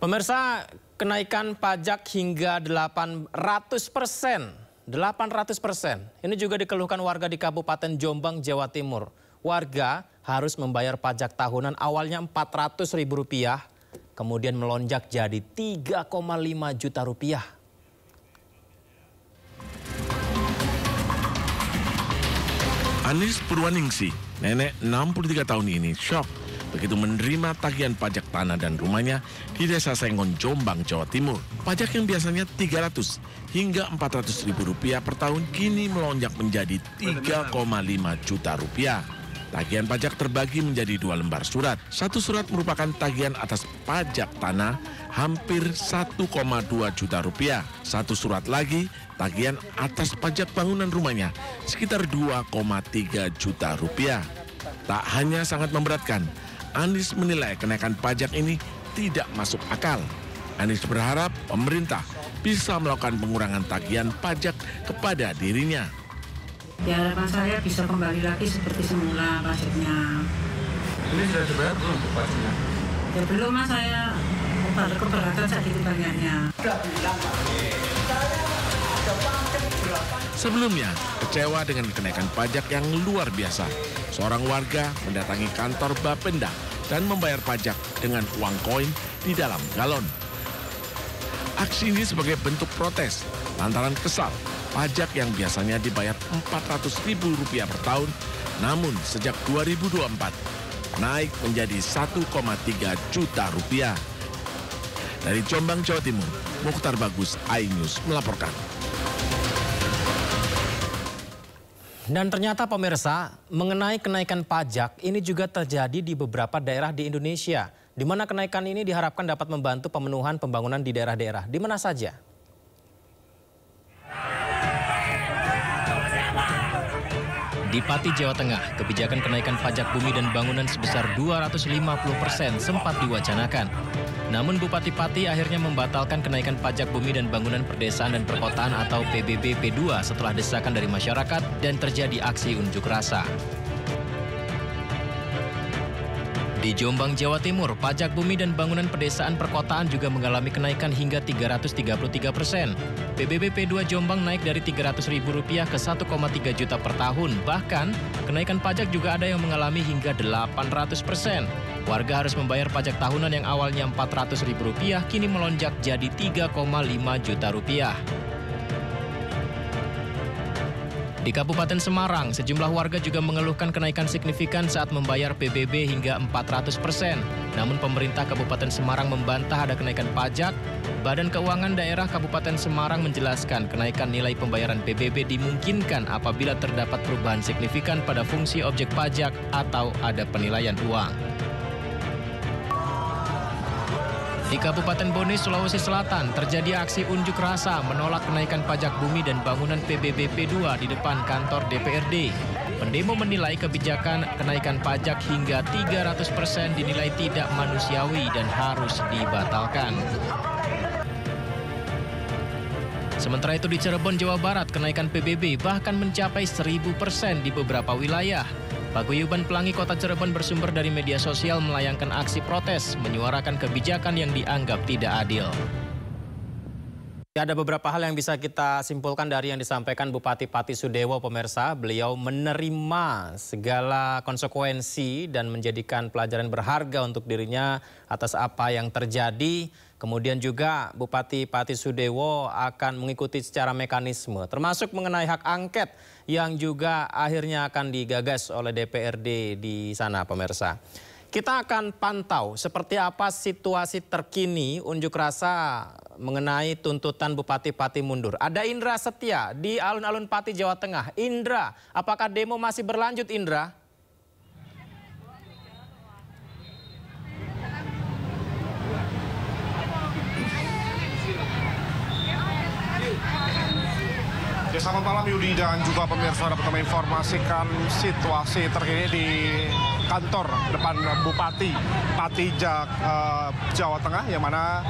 Pemirsa, kenaikan pajak hingga 800%. 800%. Ini juga dikeluhkan warga di Kabupaten Jombang, Jawa Timur. Warga harus membayar pajak tahunan awalnya Rp400.000, kemudian melonjak jadi Rp3,5 juta. Anis Purwaningsi, nenek 63 tahun ini syok begitu menerima tagihan pajak tanah dan rumahnya di Desa Sengon, Jombang, Jawa Timur. Pajak yang biasanya Rp300 hingga Rp400.000 per tahun kini melonjak menjadi Rp3,5 juta. Tagihan pajak terbagi menjadi 2 lembar surat. Satu surat merupakan tagihan atas pajak tanah hampir Rp1,2 juta. Satu surat lagi tagihan atas pajak bangunan rumahnya sekitar Rp2,3 juta. Tak hanya sangat memberatkan, Anis menilai kenaikan pajak ini tidak masuk akal. Anis berharap pemerintah bisa melakukan pengurangan tagihan pajak kepada dirinya. Ya, harapan saya bisa kembali lagi seperti semula pajaknya. Ini sudah dibayar belum pajaknya? Ya belum, Mas, saya keberatan segitu banyaknya. Sebelumnya, kecewa dengan kenaikan pajak yang luar biasa, seorang warga mendatangi kantor Bapenda dan membayar pajak dengan uang koin di dalam galon. Aksi ini sebagai bentuk protes lantaran kesal pajak yang biasanya dibayar Rp400.000 per tahun, namun sejak 2024 naik menjadi Rp1,3 juta. Dari Jombang, Jawa Timur, Mukhtar Bagus, iNews melaporkan. Dan ternyata pemirsa, mengenai kenaikan pajak ini juga terjadi di beberapa daerah di Indonesia, di mana kenaikan ini diharapkan dapat membantu pemenuhan pembangunan di daerah-daerah. Di mana saja? Di Pati, Jawa Tengah, kebijakan kenaikan pajak bumi dan bangunan sebesar 250% sempat diwacanakan. Namun Bupati Pati akhirnya membatalkan kenaikan pajak bumi dan bangunan perdesaan dan perkotaan atau PBB P2 setelah desakan dari masyarakat dan terjadi aksi unjuk rasa. Di Jombang, Jawa Timur, pajak bumi dan bangunan pedesaan perkotaan juga mengalami kenaikan hingga 333%. PBB P2 Jombang naik dari Rp300.000 ke Rp1,3 juta per tahun. Bahkan, kenaikan pajak juga ada yang mengalami hingga 800%. Warga harus membayar pajak tahunan yang awalnya Rp400.000 kini melonjak jadi Rp3,5 juta. Di Kabupaten Semarang, sejumlah warga juga mengeluhkan kenaikan signifikan saat membayar PBB hingga 400%. Namun pemerintah Kabupaten Semarang membantah ada kenaikan pajak. Badan Keuangan Daerah Kabupaten Semarang menjelaskan kenaikan nilai pembayaran PBB dimungkinkan apabila terdapat perubahan signifikan pada fungsi objek pajak atau ada penilaian uang. Di Kabupaten Bone, Sulawesi Selatan, terjadi aksi unjuk rasa menolak kenaikan pajak bumi dan bangunan PBB P2 di depan kantor DPRD. Pendemo menilai kebijakan kenaikan pajak hingga 300% dinilai tidak manusiawi dan harus dibatalkan. Sementara itu di Cirebon, Jawa Barat, kenaikan PBB bahkan mencapai 1000% di beberapa wilayah. Paguyuban Pelangi Kota Cirebon bersumber dari media sosial melayangkan aksi protes, menyuarakan kebijakan yang dianggap tidak adil. Ada beberapa hal yang bisa kita simpulkan dari yang disampaikan Bupati Pati Sudewo, pemirsa. Beliau menerima segala konsekuensi dan menjadikan pelajaran berharga untuk dirinya atas apa yang terjadi. Kemudian juga Bupati Pati Sudewo akan mengikuti secara mekanisme, termasuk mengenai hak angket yang juga akhirnya akan digagas oleh DPRD di sana, pemirsa. Kita akan pantau seperti apa situasi terkini unjuk rasa mengenai tuntutan Bupati Pati mundur. Ada Indra Setia di alun-alun Pati, Jawa Tengah. Indra, apakah demo masih berlanjut, Indra? Ya, selamat malam Yudi dan juga pemirsa, dapat kami informasikan situasi terkini di kantor depan Bupati Pati Jawa Tengah, yang mana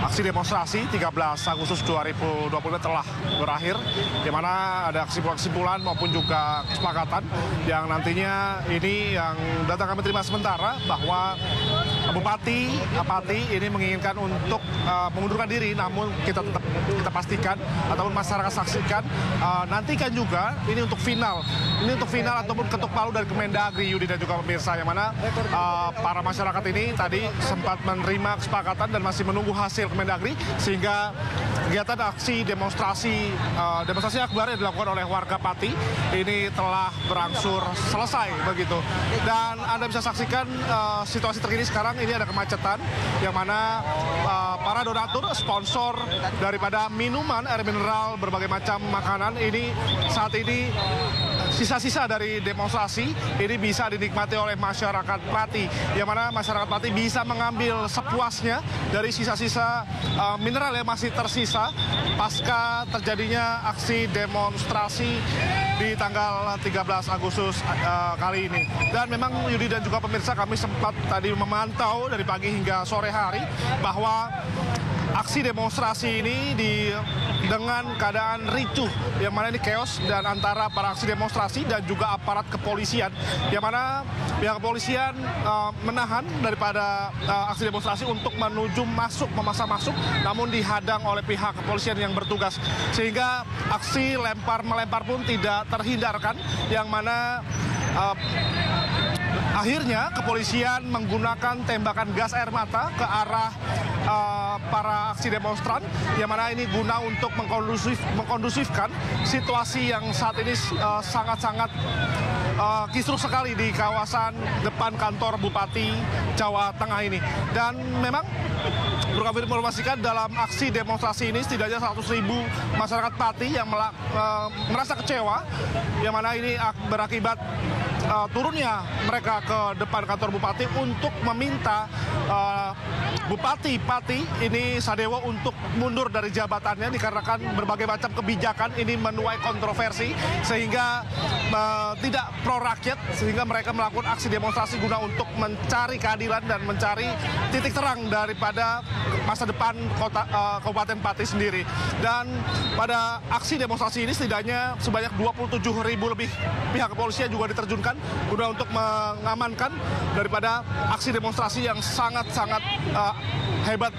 aksi demonstrasi 13 Agustus 2020 telah berakhir, di mana ada kesimpulan maupun juga kesepakatan yang nantinya ini yang data kami terima sementara bahwa Bupati Pati ini menginginkan untuk mengundurkan diri, namun kita pastikan ataupun masyarakat saksikan nantikan juga ini untuk final ataupun ketuk palu dari Kemendagri, Yudi dan juga pemirsa, yang mana para masyarakat ini tadi sempat menerima kesepakatan dan masih menunggu hasil Kemendagri, sehingga kegiatan aksi demonstrasi akbar yang dilakukan oleh warga Pati ini telah berangsur selesai begitu. Dan Anda bisa saksikan situasi terkini sekarang ini ada kemacetan yang mana para donatur, sponsor daripada minuman, air mineral, berbagai macam makanan ini saat ini sisa-sisa dari demonstrasi ini bisa dinikmati oleh masyarakat Pati, yang mana masyarakat Pati bisa mengambil sepuasnya dari sisa-sisa mineral yang masih tersisa pasca terjadinya aksi demonstrasi di tanggal 13 Agustus kali ini. Dan memang Yudi dan juga pemirsa, kami sempat tadi memantau dari pagi hingga sore hari bahwa aksi demonstrasi ini dengan keadaan ricuh, yang mana ini chaos dan antara para aksi demonstrasi dan juga aparat kepolisian, yang mana pihak kepolisian menahan daripada aksi demonstrasi untuk memaksa masuk, namun dihadang oleh pihak kepolisian yang bertugas, sehingga aksi lempar-melempar pun tidak terhindarkan, yang mana akhirnya kepolisian menggunakan tembakan gas air mata ke arah para aksi demonstran, yang mana ini guna untuk mengkondusifkan situasi yang saat ini sangat-sangat kisruh sekali di kawasan depan kantor Bupati Jawa Tengah ini. Dan memang perlu kami informasikan, dalam aksi demonstrasi ini setidaknya 100.000 masyarakat Pati yang merasa kecewa, yang mana ini berakibat turunnya mereka ke depan kantor Bupati untuk meminta Bupati Pati ini Sadewo untuk mundur dari jabatannya, dikarenakan berbagai macam kebijakan ini menuai kontroversi sehingga tidak pro rakyat, sehingga mereka melakukan aksi demonstrasi guna untuk mencari keadilan dan mencari titik terang daripada masa depan Kabupaten Pati sendiri. Dan pada aksi demonstrasi ini setidaknya sebanyak 27.000 lebih pihak kepolisian juga diterjunkan guna untuk mengamankan daripada aksi demonstrasi yang sangat-sangat hebat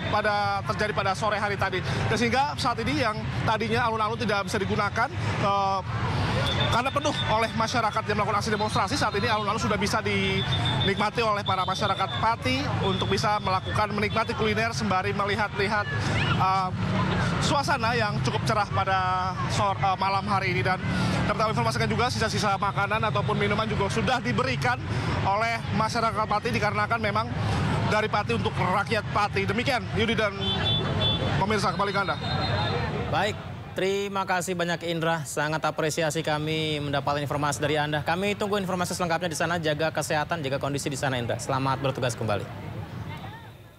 terjadi pada sore hari tadi. Dan sehingga saat ini yang tadinya alun-alun tidak bisa digunakan karena penuh oleh masyarakat yang melakukan aksi demonstrasi, saat ini alun-alun sudah bisa dinikmati oleh para masyarakat Pati untuk bisa menikmati kuliner sembari melihat-lihat suasana yang cukup cerah pada malam hari ini. Dan dapat kami informasikan juga sisa-sisa makanan ataupun minuman juga sudah diberikan oleh masyarakat Pati, dikarenakan memang dari Pati untuk rakyat Pati. Demikian Yudi dan pemirsa, kembali ke Anda. Baik, terima kasih banyak Indra. Sangat apresiasi kami mendapatkan informasi dari Anda. Kami tunggu informasi selengkapnya di sana. Jaga kesehatan, jaga kondisi di sana Indra. Selamat bertugas kembali.